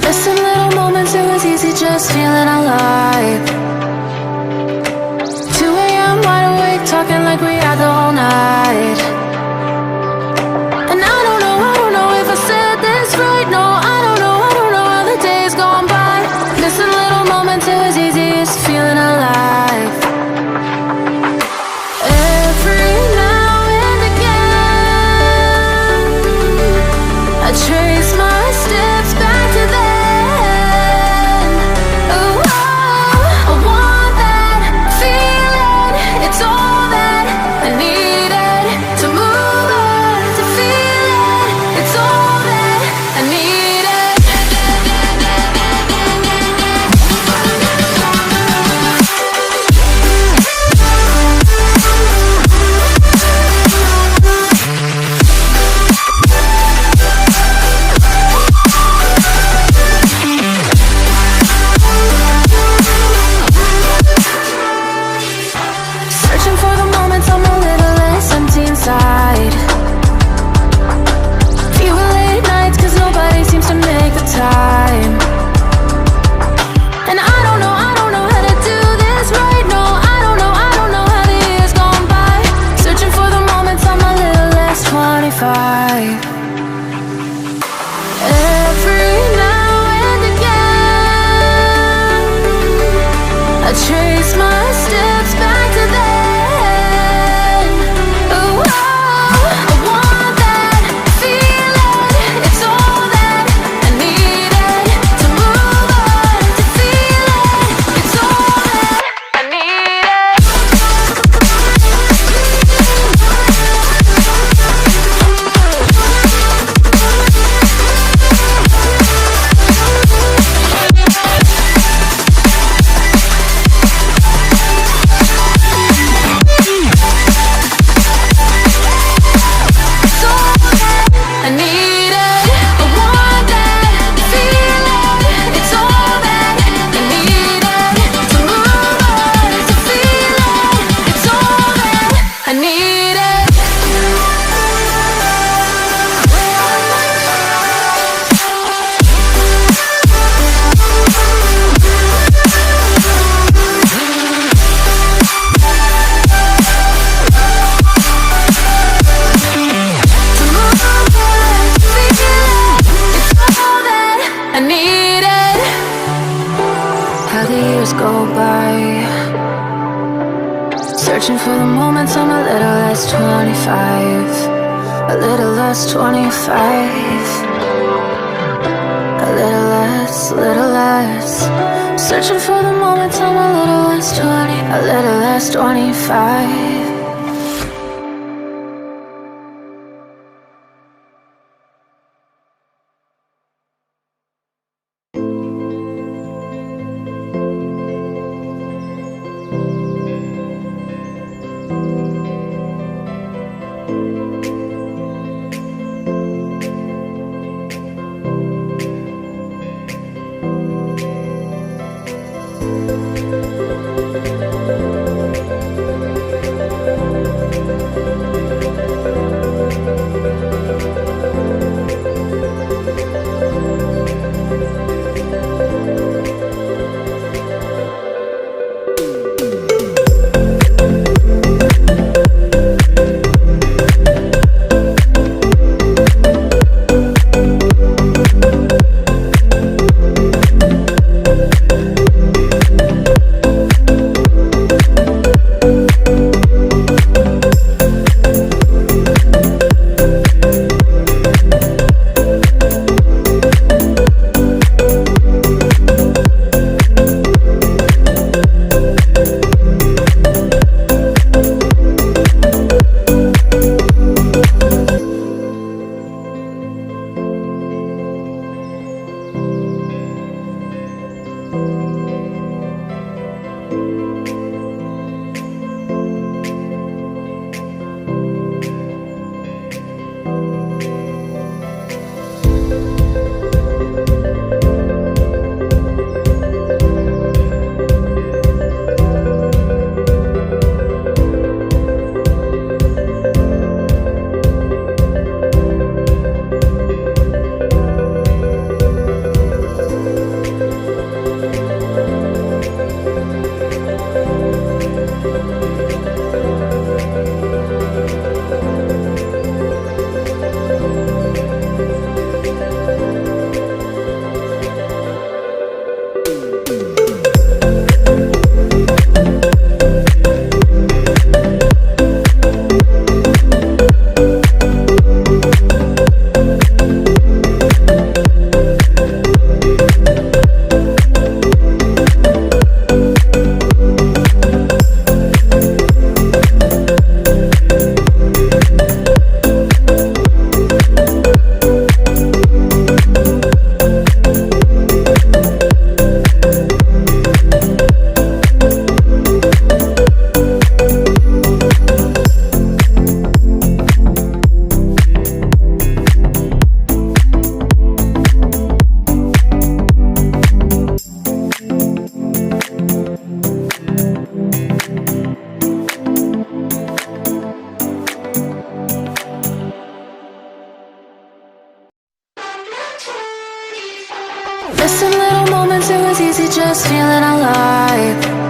Missing little moments, it was easy just feeling alive. 2 a.m. wide awake, talking like we had the whole night. And I don't know if I said this right. No, I don't know how the days gone by. Missing little moments, it was easy just feeling alive. Every now and again, I trace my steps back to then. Oh, I want that feeling. It's all that I needed to move on, to feel it. It's all that I needed. Searching for the moments I'm a little less empty inside. Fewer late nights, cause nobody seems to make the time. And I don't know how to do this right. No, I don't know how the years gone by. Searching for the moments I'm a little less 25. Every now and again, I trace my steps back to then. Oh, I want that feeling. It's all that I needed to move on, to feel it. It's all that I needed. It's all that I needed. I want that feeling. It's all that I needed to move on, to feel it. It's all that I needed. To move on, to feel it. It's all that I needed. How the years go by, searching for the moments I'm a little less 25. A little less 25. A little less. Searching for the moments I'm a little less 20. A little less 25. Missing little moments, it was easy just feeling alive.